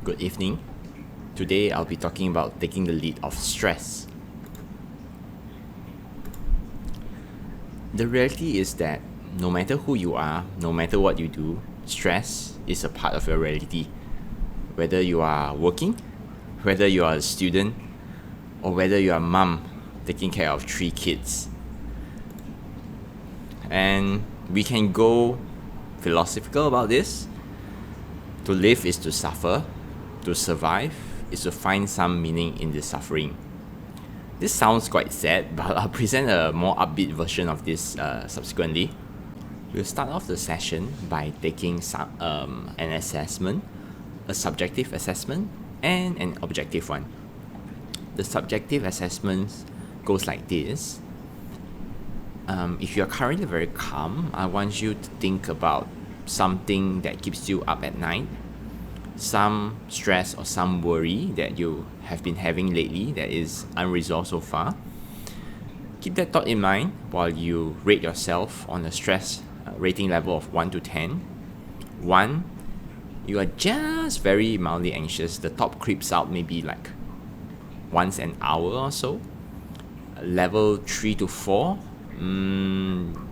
Good evening. Today I'll be talking about taking the lead of stress. The reality is that no matter who you are, no matter what you do, stress is a part of your reality. Whether you are working, whether you are a student, or whether you are a mom taking care of 3 kids. And we can go philosophical about this. To live is to suffer. To survive is to find some meaning in the suffering. This sounds quite sad, but I'll present a more upbeat version of this subsequently. We'll start off the session by taking an assessment, a subjective assessment, and an objective one. The subjective assessment goes like this. If you're currently very calm, I want you to think about something that keeps you up at night, some stress or some worry that you have been having lately that is unresolved so far. Keep that thought in mind while you rate yourself on a stress rating level of 1 to 10. 1, you are just very mildly anxious. The top creeps out maybe like once an hour or so. Level 3 to 4,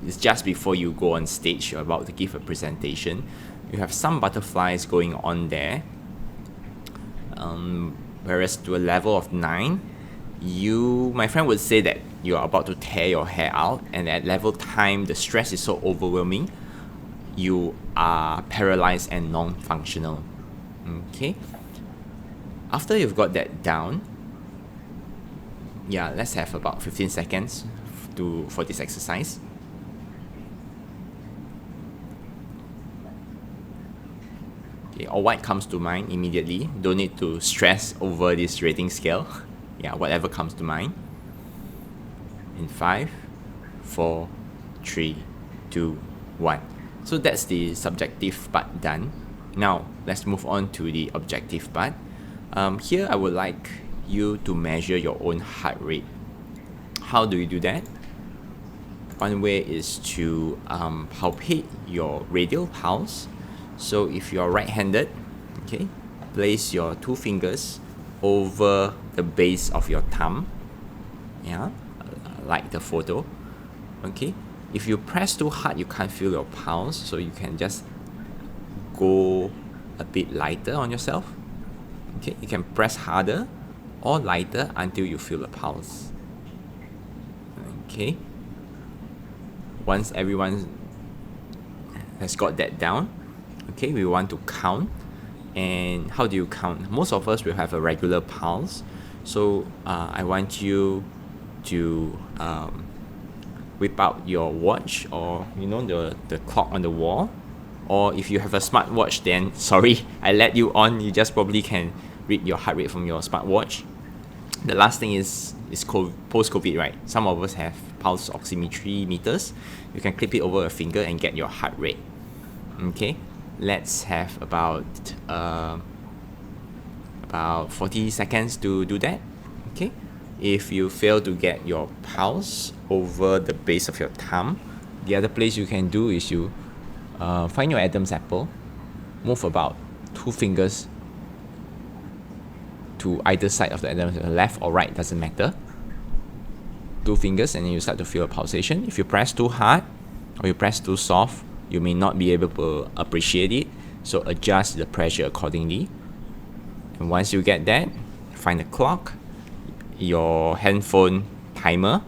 it's just before you go on stage, you're about to give a presentation. You have some butterflies going on there. Whereas to a level of 9, my friend would say that you are about to tear your hair out, and at level time, the stress is so overwhelming, you are paralyzed and non-functional. Okay. After you've got that down, let's have about 15 seconds for this exercise. Okay, all white comes to mind immediately. Don't need to stress over this rating scale. Whatever comes to mind. In 5, 4, 3, 2, 1. So that's the subjective part done. Now let's move on to the objective part. Here I would like you to measure your own heart rate. How do you do that? One way is to palpate your radial pulse. So if you're right-handed, okay, place your 2 fingers over the base of your thumb, like the photo. Okay, if you press too hard, you can't feel your pulse, so you can just go a bit lighter on yourself. Okay, you can press harder or lighter until you feel the pulse. Okay, once everyone has got that down, okay, we want to count. And how do you count? Most of us will have a regular pulse, so I want you to whip out your watch, or the clock on the wall, or if you have a smartwatch, then sorry, I let you on. You just probably can read your heart rate from your smartwatch. The last thing is post-COVID, right? Some of us have pulse oximetry meters. You can clip it over a finger and get your heart rate. Okay, let's have about 40 seconds to do that. Okay, if you fail to get your pulse over the base of your thumb, the other place you can do is you find your Adam's apple, move about 2 fingers to either side of the Adam's apple, left or right, doesn't matter. 2 fingers, and then you start to feel a pulsation. If you press too hard or you press too soft, you may not be able to appreciate it, so adjust the pressure accordingly. And once you get that, find the clock, your handphone timer,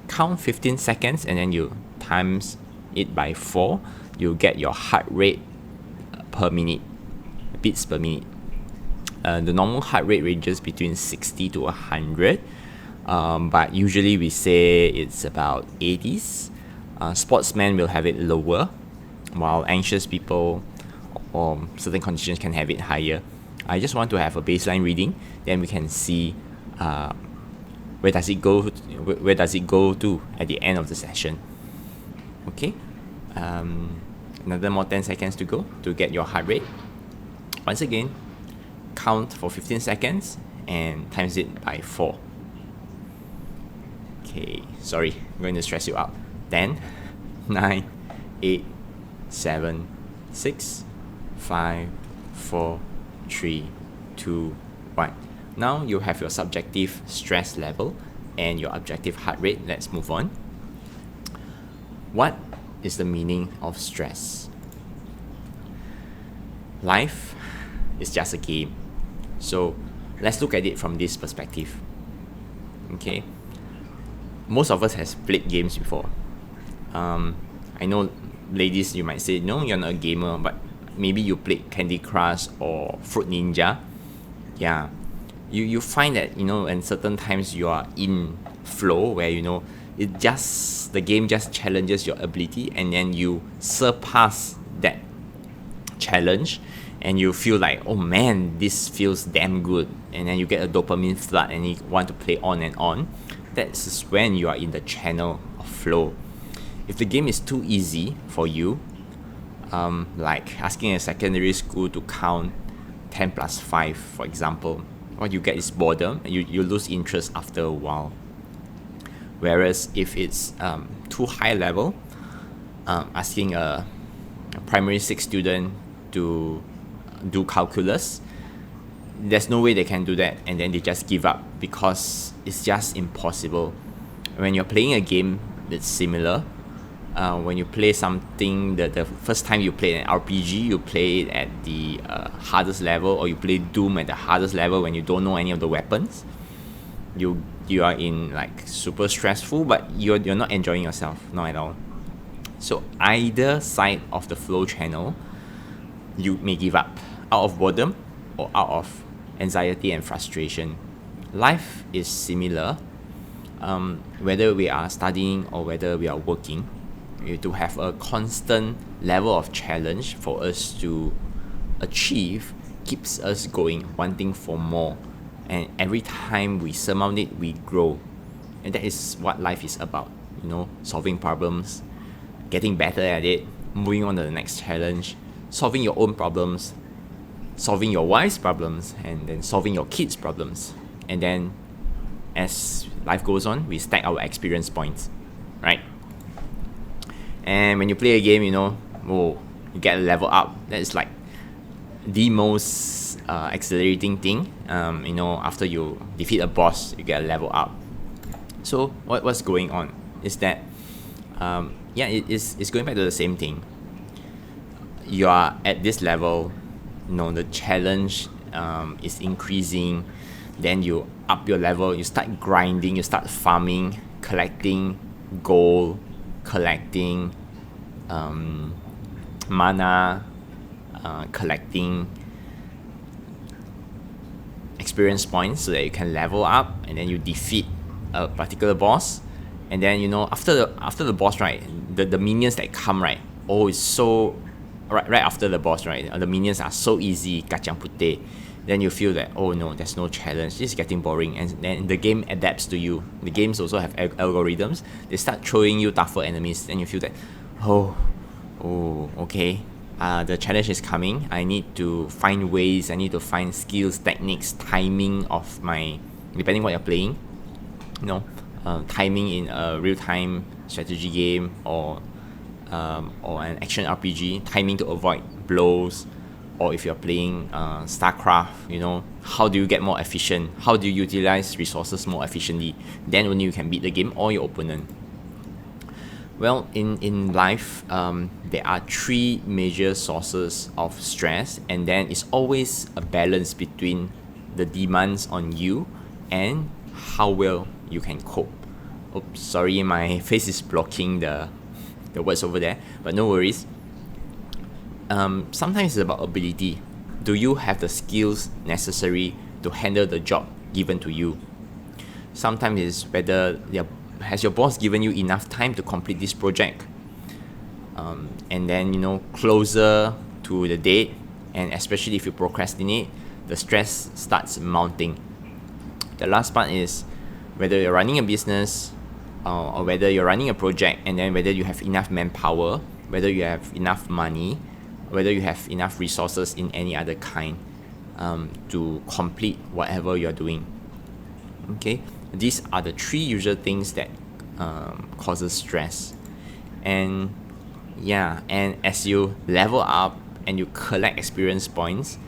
count 15 seconds, and then you times it by 4. You get your heart rate per minute, beats per minute. The normal heart rate ranges between 60 to 100, but usually we say it's about 80s. Sportsmen will have it lower, while anxious people or certain conditions can have it higher. I just want to have a baseline reading, then we can see where does it go to at the end of the session. Okay, another more 10 seconds to go to get your heart rate. Once again, count for 15 seconds and times it by 4. Okay, sorry, I'm going to stress you out. 10, 9, 8, 7, 6, 5, 4, 3, 2, 1. Now you have your subjective stress level and your objective heart rate. Let's move on. What is the meaning of stress? Life is just a game. So let's look at it from this perspective. Okay, most of us has played games before. I know, ladies, you might say, no, you're not a gamer, but maybe you played Candy Crush or Fruit Ninja. Yeah, you find that, in certain times you are in flow where, the game just challenges your ability, and then you surpass that challenge and you feel like, oh man, this feels damn good, and then you get a dopamine flood and you want to play on and on. That's when you are in the channel of flow. If the game is too easy for you, like asking a secondary school to count 10 plus 5, for example, what you get is boredom, and you lose interest after a while. Whereas if it's too high level, asking a primary 6 student to do calculus, there's no way they can do that, and then they just give up because it's just impossible. When you're playing a game that's similar, when you play something, the first time you play an RPG, you play it at the hardest level, or you play Doom at the hardest level when you don't know any of the weapons, you are in like super stressful, but you're not enjoying yourself, not at all. So either side of the flow channel, you may give up out of boredom or out of anxiety and frustration. Life is similar. Whether we are studying or whether we are working, we have to have a constant level of challenge for us to achieve, keeps us going, wanting for more. And every time we surmount it, we grow. And that is what life is about, solving problems, getting better at it, moving on to the next challenge, solving your own problems, solving your wife's problems, and then solving your kids' problems. And then as life goes on, we stack our experience points, right? And when you play a game, you get a level up. That is like the most exhilarating thing. After you defeat a boss, you get a level up. So what's going on is that it's going back to the same thing. You are at this level, the challenge is increasing. Then you up your level, you start grinding, you start farming, collecting gold, collecting mana, collecting experience points so that you can level up, and then you defeat a particular boss. And then after the boss, right, the minions that come, right, it's so right after the boss, right, the minions are so easy, kacang putih. Then you feel that, oh no, there's no challenge, this is getting boring, and then the game adapts to you. The games also have algorithms. They start throwing you tougher enemies, and you feel that, okay, the challenge is coming. I need to find ways, I need to find skills, techniques, timing of my, depending what you're playing, timing in a real-time strategy game or an action RPG, timing to avoid blows. Or if you're playing StarCraft, how do you get more efficient? How do you utilize resources more efficiently? Then only you can beat the game or your opponent. Well, in life, there are 3 major sources of stress, and then it's always a balance between the demands on you and how well you can cope. Oops, sorry, my face is blocking the words over there, but no worries. Sometimes it's about ability. Do you have the skills necessary to handle the job given to you? Sometimes it's whether has your boss given you enough time to complete this project? And then closer to the date, and especially if you procrastinate, the stress starts mounting. The last part is whether you're running a business or whether you're running a project, and then whether you have enough manpower, whether you have enough money, whether you have enough resources in any other kind to complete whatever you're doing. Okay, these are the 3 usual things that causes stress. And as you level up and you collect experience points,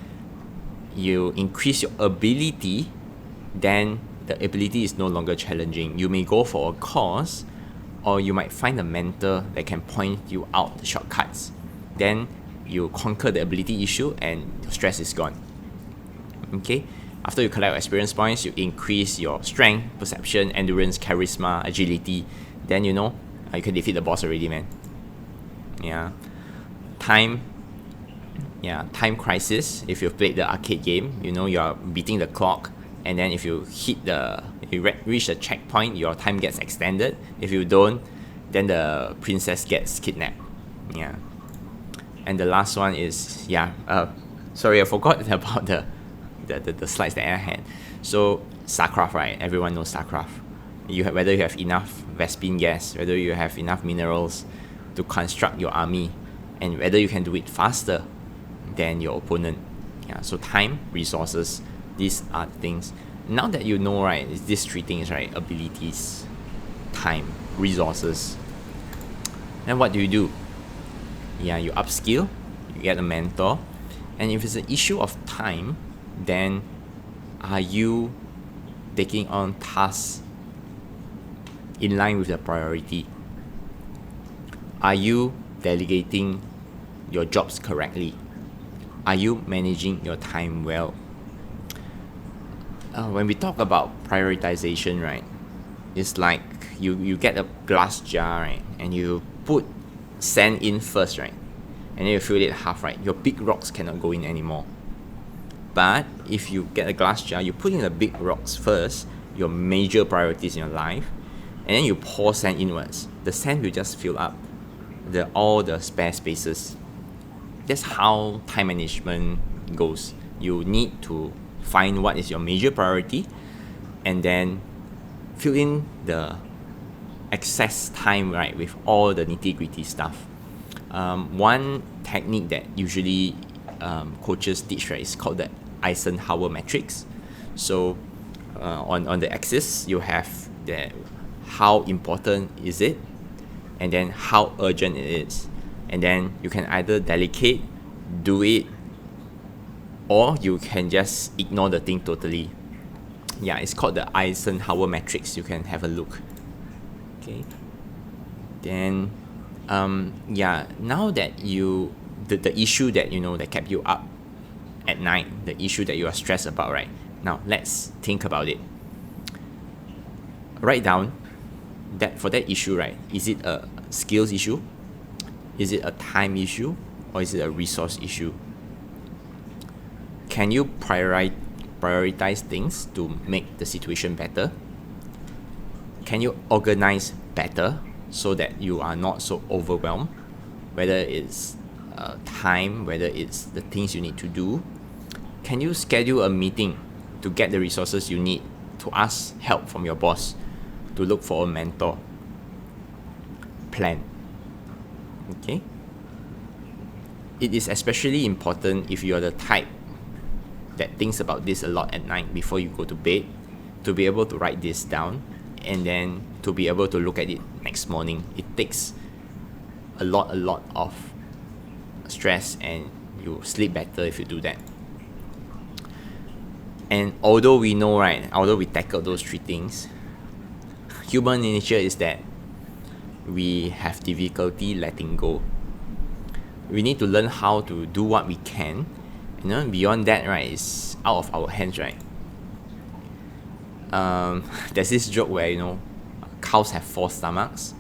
you increase your ability, then the ability is no longer challenging. You may go for a course, or you might find a mentor that can point you out the shortcuts. Then you conquer the ability issue and your stress is gone. Okay? After you collect experience points, you increase your strength, perception, endurance, charisma, agility. Then you can defeat the boss already, man. Yeah. Time crisis. If you've played the arcade game, you are beating the clock, and then if you reach the checkpoint, your time gets extended. If you don't, then the princess gets kidnapped. Yeah. And the last one is sorry, I forgot about the slides that I had. So StarCraft, right? Everyone knows StarCraft. Whether you have enough Vespene gas, whether you have enough minerals to construct your army, and whether you can do it faster than your opponent. Yeah. So time, resources, these are things. Now that you know, right, it's these three things, right? Abilities, time, resources. Then what do? Yeah, you upskill, you get a mentor, and if it's an issue of time, then are you taking on tasks in line with the priority? Are you delegating your jobs correctly? Are you managing your time well? When we talk about prioritization, right, it's like you get a glass jar, right, and you put sand in first, right, and then you fill it half, right. Your big rocks cannot go in anymore. But if you get a glass jar, you put in the big rocks first, your major priorities in your life, and then you pour sand inwards. The sand will just fill up all the spare spaces. That's how time management goes. You need to find what is your major priority, and then fill in the excess time, right, with all the nitty-gritty stuff. One technique that usually coaches teach, right, is called the Eisenhower matrix. So on the axis, you have the how important is it, and then how urgent it is, and then you can either delegate, do it, or you can just ignore the thing totally. Yeah, it's called the Eisenhower matrix. You can have a look. Okay. Then now that the issue that that kept you up at night, the issue that you are stressed about, right? Now let's think about it. Write down that for that issue, right? Is it a skills issue? Is it a time issue? Or is it a resource issue? Can you prioritize things to make the situation better? Can you organize better so that you are not so overwhelmed? Whether it's time, whether it's the things you need to do. Can you schedule a meeting to get the resources you need, to ask help from your boss, to look for a mentor? Plan. Okay? It is especially important if you are the type that thinks about this a lot at night before you go to bed, to be able to write this down and then to be able to look at it next morning. It takes a lot of stress, and you sleep better if you do that. And although we know, right, although we tackle those three things, human nature is that we have difficulty letting go. We need to learn how to do what we can. Beyond that, right, is out of our hands, right? There's this joke where cows have 4 stomachs,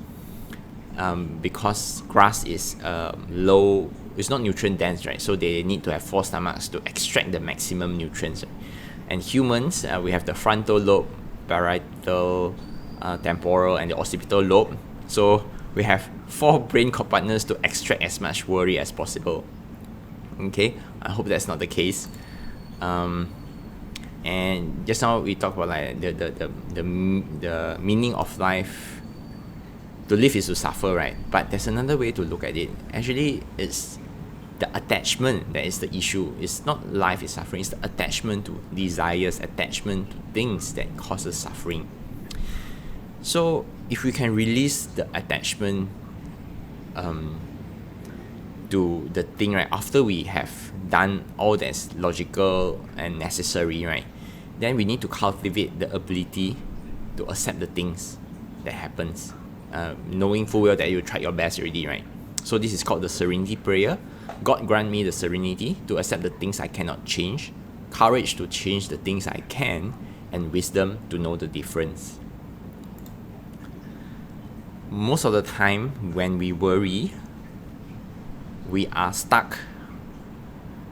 because grass is low, it's not nutrient dense, right? So they need to have 4 stomachs to extract the maximum nutrients. Right? And humans, we have the frontal lobe, parietal, temporal, and the occipital lobe. So we have 4 brain compartments to extract as much worry as possible. Okay, I hope that's not the case. And just now we talked about like the meaning of life. To live is to suffer, right? But there's another way to look at it. Actually, it's the attachment that is the issue. It's not life is suffering, it's the attachment to desires, attachment to things that causes suffering. So if we can release the attachment, to the thing, right, after we have done all that's logical and necessary, right, then we need to cultivate the ability to accept the things that happens, knowing full well that you tried your best already, right? So this is called the serenity prayer. God grant me the serenity to accept the things I cannot change, courage to change the things I can, and wisdom to know the difference. Most of the time when we worry, we are stuck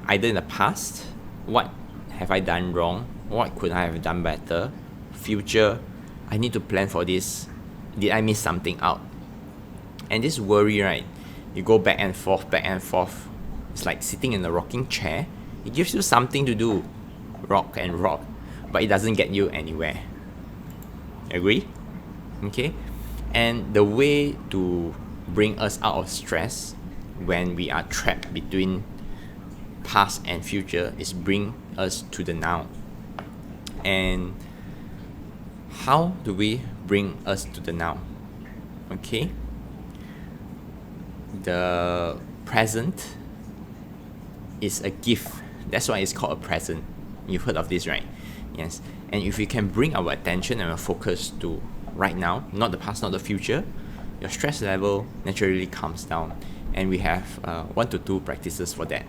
either in the past, what have I done wrong, what could I have done better, future, I need to plan for this, did I miss something out? And this worry, right, you go back and forth, it's like sitting in a rocking chair. It gives you something to do, rock and rock, but it doesn't get you anywhere. Agree? Okay? And the way to bring us out of stress when we are trapped between past and future is bring us to the now. And how do we bring us to the now? Okay? The present is a gift. That's why it's called a present. You've heard of this, right? Yes. And if we can bring our attention and our focus to right now, not the past, not the future, your stress level naturally comes down. And we have 1 to 2 practices for that.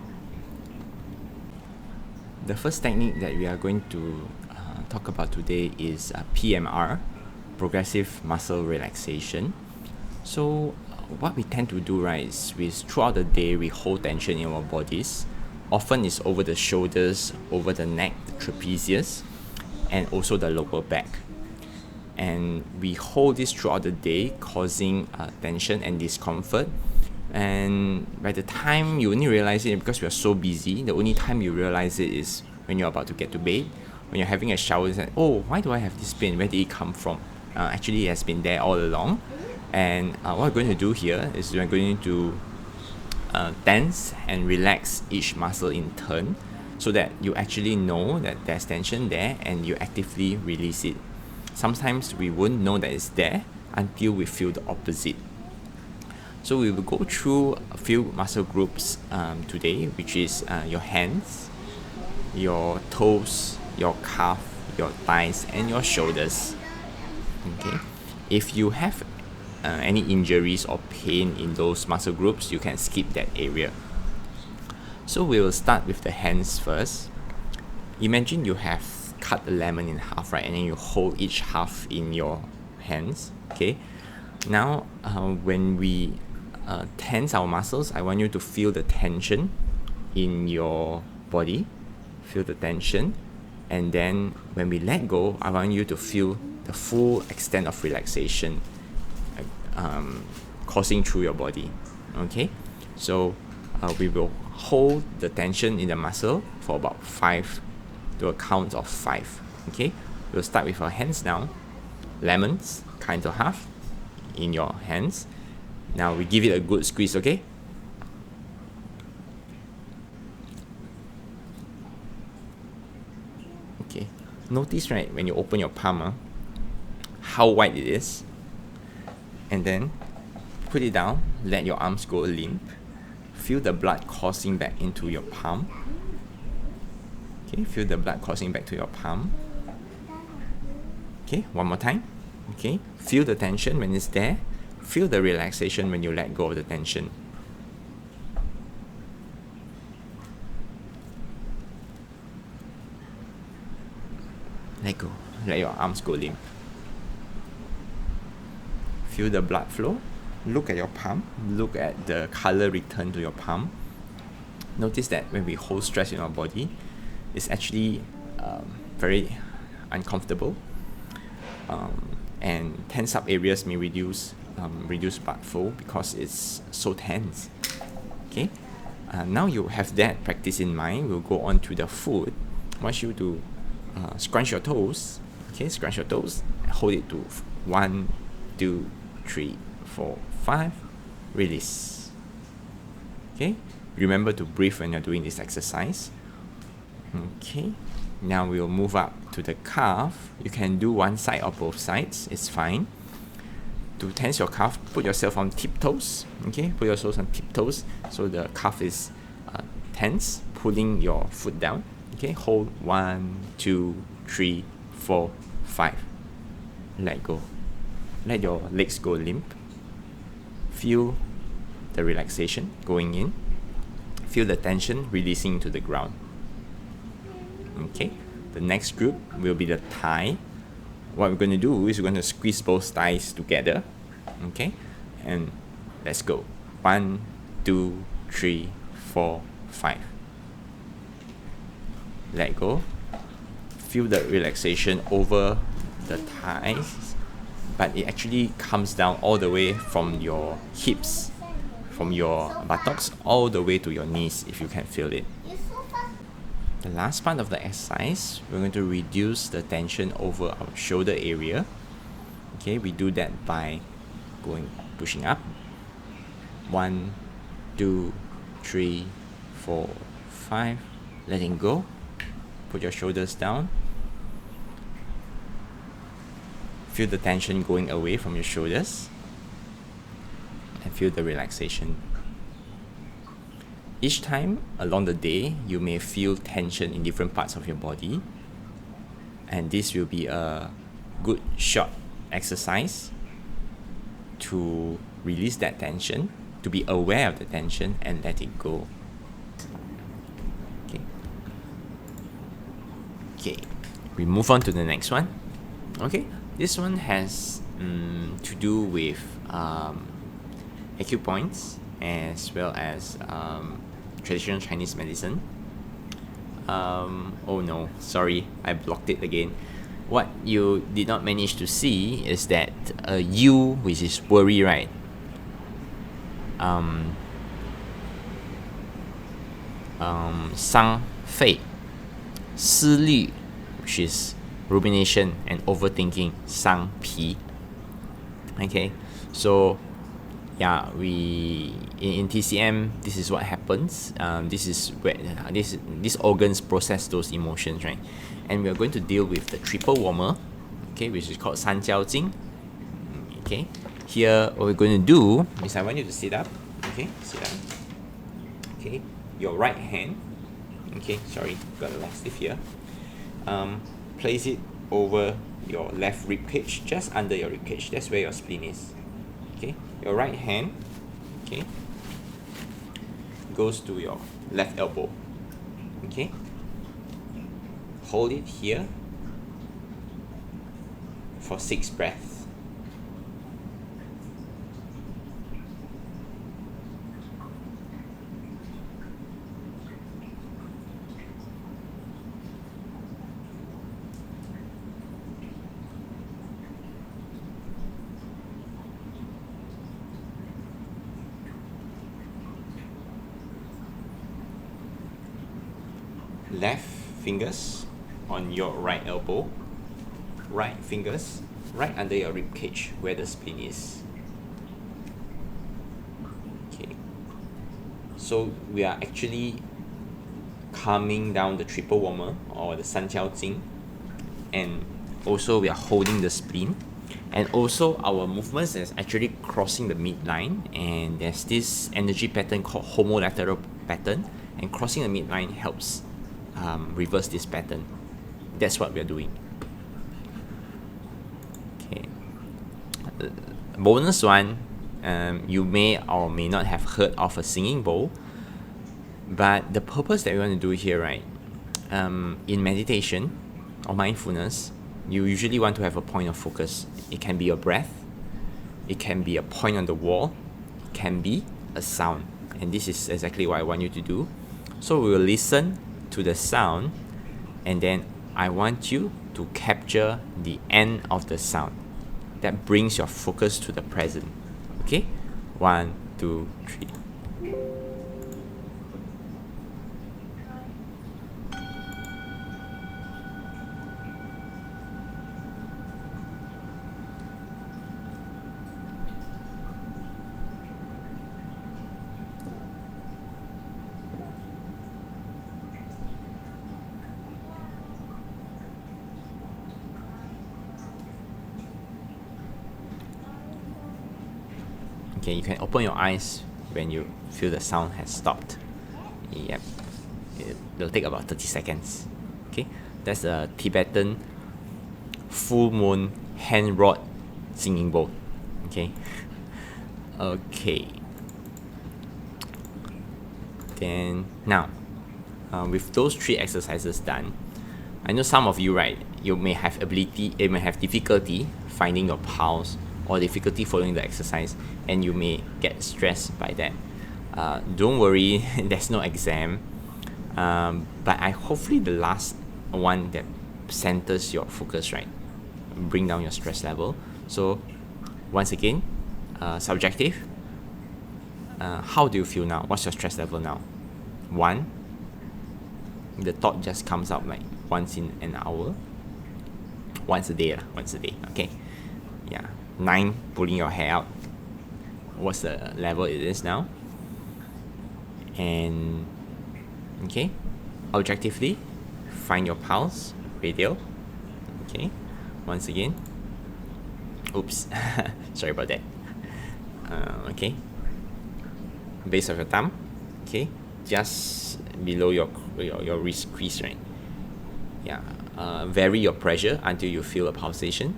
The first technique that we are going to talk about today is PMR, Progressive Muscle Relaxation. So what we tend to do, right, is throughout the day we hold tension in our bodies. Often it's over the shoulders, over the neck, the trapezius, and also the lower back. And we hold this throughout the day, causing tension and discomfort. And by the time you only realize it, because we are so busy, the only time you realize it is when you're about to get to bed, when you're having a shower. It's like, oh, why do I have this pain? Where did it come from? Actually, it has been there all along. And what we're going to do here is we're going to tense and relax each muscle in turn, so that you actually know that there's tension there and you actively release it. Sometimes we won't know that it's there until we feel the opposite. So we will go through a few muscle groups today, which is your hands, your toes, your calf, your thighs, and your shoulders. Okay. If you have any injuries or pain in those muscle groups, you can skip that area. So we will start with the hands first. Imagine you have cut a lemon in half, right, and then you hold each half in your hands. Okay. Now, when we tense our muscles, I want you to feel the tension in your body. Feel the tension, and then when we let go, I want you to feel the full extent of relaxation coursing through your body. Okay, so we will hold the tension in the muscle for about 5 to a count of 5. Okay, we'll start with our hands now. Lemons, kind of half in your hands. Now we give it a good squeeze. Okay. Okay. Notice, right, when you open your palm, how wide it is. And then put it down, let your arms go limp. Feel the blood coursing back into your palm. Okay, feel the blood coursing back to your palm. Okay, one more time. Okay, feel the tension when it's there. Feel the relaxation when you let go of the tension. Let go. Let your arms go limp. Feel the blood flow. Look at your palm. Look at the color return to your palm. Notice that when we hold stress in our body, it's actually very uncomfortable. And tense up areas may reduce blood flow because it's so tense. Okay. Now you have that practice in mind. We'll go on to the foot. I want you to scrunch your toes. Okay, scrunch your toes. Hold it to 1, 2, 3, 4, 5. Release. Okay. Remember to breathe when you're doing this exercise. Okay. Now we'll move up to the calf. You can do one side or both sides. It's fine. To tense your calf, put yourself on tiptoes. Okay, put yourself on tiptoes so the calf is tense, pulling your foot down. Okay, hold 1, 2, 3, 4, 5. Let go. Let your legs go limp. Feel the relaxation going in. Feel the tension releasing to the ground. Okay, the next group will be the thigh. What we're going to do is we're going to squeeze both thighs together. Okay, and let's go. 1, 2, 3, 4, 5. Let go. Feel the relaxation over the thighs, but it actually comes down all the way from your hips, from your buttocks, all the way to your knees if you can feel it. The last part of the exercise, we're going to reduce the tension over our shoulder area. Okay, we do that by pushing up. 1, 2, 3, 4, 5. Letting go. Put your shoulders down. Feel the tension going away from your shoulders. And feel the relaxation. Each time along the day, you may feel tension in different parts of your body. And this will be a good short exercise to release that tension, to be aware of the tension and let it go. Okay, we move on to the next one. Okay, this one has to do with acupoints as well as traditional Chinese medicine. Oh no, sorry, I blocked it again. What you did not manage to see is that U, which is worry, right? Sang Fei, 思虑, which is rumination and overthinking, 伤脾. Okay, so yeah, we in TCM, this is what happens. This is where these organs process those emotions, right? And we are going to deal with the triple warmer, okay, which is called 三焦经. Okay, here what we're going to do is I want you to sit up. Okay, sit up. Okay, your right hand. Okay, sorry, got a long sleeve here. Place it over your left rib cage, just under your rib cage. That's where your spleen is. Okay, your right hand, okay, goes to your left elbow. Okay, hold it here for 6 breaths. Left fingers on your right elbow, right fingers right under your rib cage where the spleen is. Okay, so we are actually calming down the triple warmer or the 三焦经, and also we are holding the spleen, and also our movements is actually crossing the midline, and there's this energy pattern called homolateral pattern, and crossing the midline helps reverse this pattern. That's what we are doing. Okay. Bonus one, you may or may not have heard of a singing bowl, but the purpose that we want to do here, right? In meditation or mindfulness, you usually want to have a point of focus. It can be your breath, it can be a point on the wall, it can be a sound, and this is exactly what I want you to do. So we will listen to the sound, and then I want you to capture the end of the sound. That brings your focus to the present. Okay? 1, 2, 3. Okay, you can open your eyes when you feel the sound has stopped. Yep, it'll take about 30 seconds. Okay, that's a Tibetan full moon hand wrought singing bowl. Okay, okay. Then now, with those 3 exercises done, I know some of you, right, you may have difficulty finding your pulse or difficulty following the exercise, and you may get stressed by that. Don't worry, there's no exam, but hopefully the last one that centers your focus, right, bring down your stress level. So once again, subjective. How do you feel now? What's your stress level now? 1, the thought just comes up like once in an hour. Once a day, okay. Yeah. 9, pulling your hair out. What's the level it is now? And okay, objectively, find your pulse, radial. Okay, once again. Oops, sorry about that. Okay, base of your thumb. Okay, just below your wrist crease, right? Yeah. Vary your pressure until you feel a pulsation.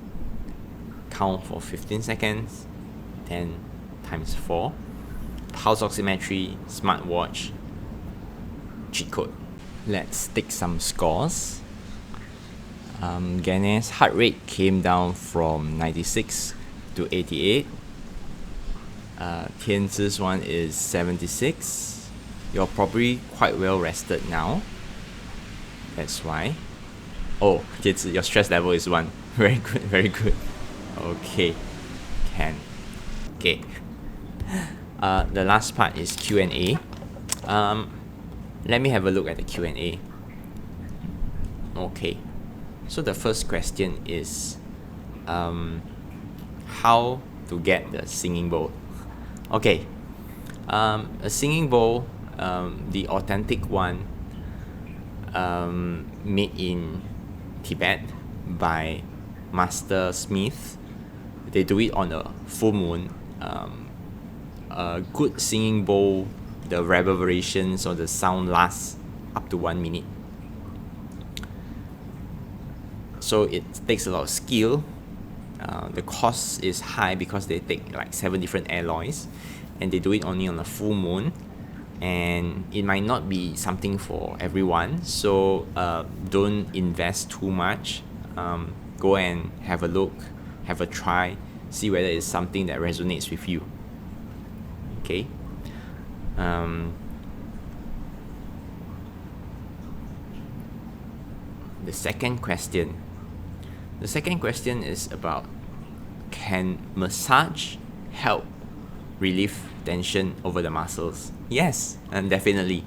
Count for 15 seconds. 10 times 4. Pulse oximetry, smartwatch, cheat code. Let's take some scores. Gane's heart rate came down from 96 to 88. Tianzi's one is 76. You're probably quite well rested now. That's why. Oh, Tianzi, your stress level is 1. Very good, very good. Okay, can. Okay. The last part is Q&A. Let me have a look at the Q&A. Okay. So the first question is, how to get the singing bowl? Okay. A singing bowl, the authentic one, made in Tibet by Master Smith. They do it on a full moon. A good singing bowl, the reverberations or the sound lasts up to 1 minute. So it takes a lot of skill. The cost is high because they take like 7 different alloys, and they do it only on a full moon, and it might not be something for everyone. So don't invest too much. Go and have a look, have a try, see whether it's something that resonates with you. Okay. The second question is about, can massage help relieve tension over the muscles? Yes, and definitely.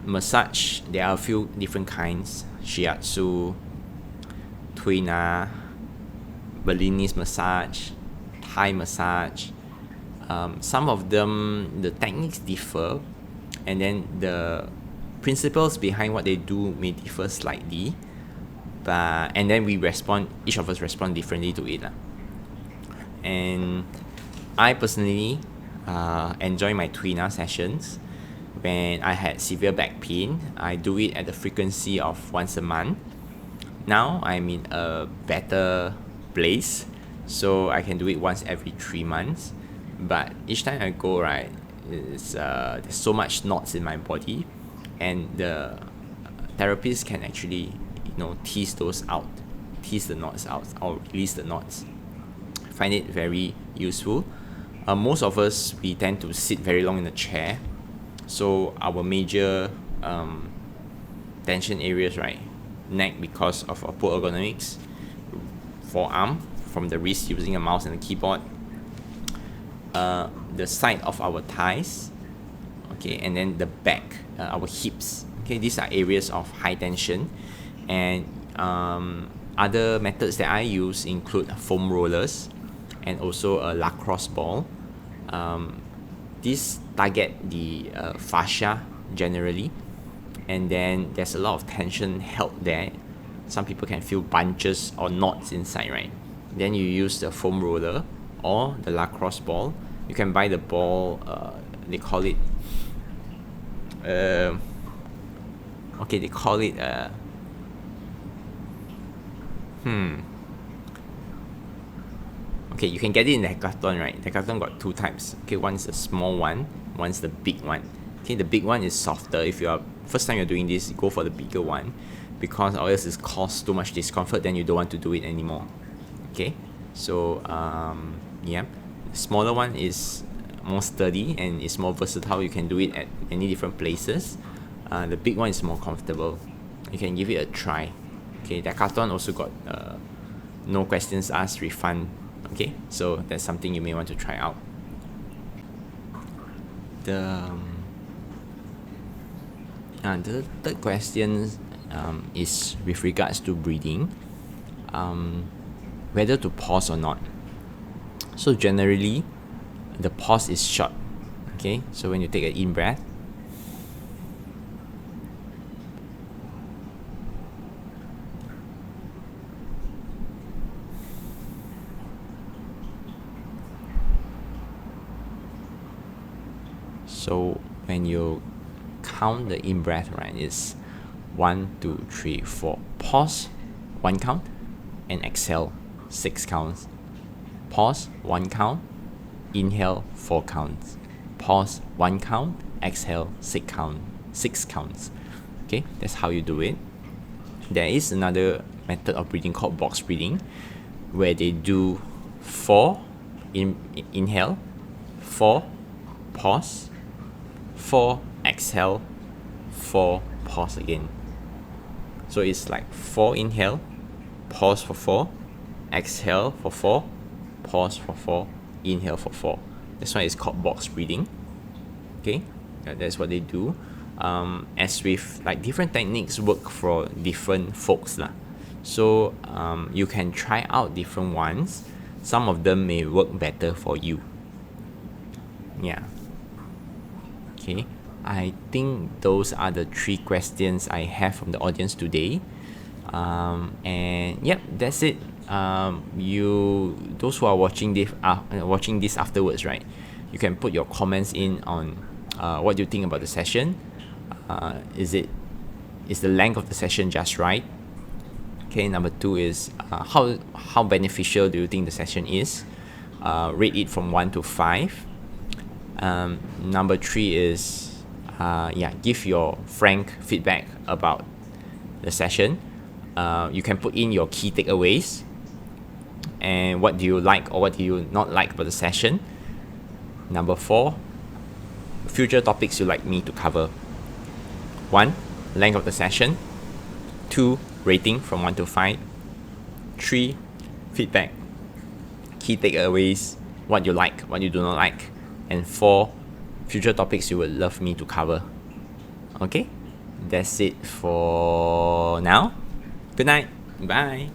Massage, there are a few different kinds: shiatsu, tuina, Balinese massage, Thai massage. Some of them, the techniques differ, and then the principles behind what they do may differ slightly, and then each of us respond differently to it. And I personally enjoy my tuina sessions. When I had severe back pain, I do it at the frequency of once a month. Now I'm in a better place, so I can do it once every 3 months. But each time I go, right, there's so much knots in my body, and the therapist can actually, tease the knots out or release the knots. I find it very useful. Most of us, we tend to sit very long in the chair, so our major tension areas, right, neck because of our poor ergonomics, forearm from the wrist using a mouse and a keyboard, the side of our thighs, okay, and then the back, our hips. Okay, these are areas of high tension. And other methods that I use include foam rollers and also a lacrosse ball. These target the fascia generally, and then there's a lot of tension held there. Some people can feel bunches or knots inside, right? Then you use the foam roller or the lacrosse ball. You can buy the ball, they call it okay, they call it okay, you can get it in the hackathon, right? The hackathon got two types. Okay, one's a small one, one's the big one. Okay, the big one is softer. If you are first time you're doing this, go for the bigger one, because or else it causes too much discomfort, then you don't want to do it anymore. Okay, so yeah, the smaller one is more sturdy and is more versatile. You can do it at any different places. The big one is more comfortable. You can give it a try. Okay, the hackathon also got no questions asked refund. Okay, so that's something you may want to try out. The third question is with regards to breathing, whether to pause or not. So generally, the pause is short. Okay, so when you take an in breath, so when you count the in breath, right, it's 1, 2, 3, 4. Pause, 1 count, and exhale, 6 counts. Pause, 1 count, inhale, 4 counts. Pause, 1 count, exhale, 6 counts. Okay, that's how you do it. There is another method of breathing called box breathing, where they do 4 inhale, 4 pause, 4 exhale, 4 pause again. So it's like 4 inhale, pause for 4, exhale for 4, pause for 4, inhale for 4. That's why it's called box breathing. Okay, that's what they do. As with like different techniques work for different folks lah. So you can try out different ones. Some of them may work better for you. Yeah. Okay, I think those are the 3 questions I have from the audience today. And yep, that's it. Those who are watching this afterwards, right? You can put your comments in on what you think about the session. Is the length of the session just right? Okay, number 2 is how beneficial do you think the session is? Rate it from 1 to 5. Number 3 is give your frank feedback about the session. You can put in your key takeaways and what do you like or what do you not like about the session. Number 4, future topics you'd like me to cover. 1, length of the session. 2, rating from 1 to 5. 3, feedback, key takeaways, what you like, what you do not like. And 4, future topics you would love me to cover. Okay, that's it for now. Good night. Bye.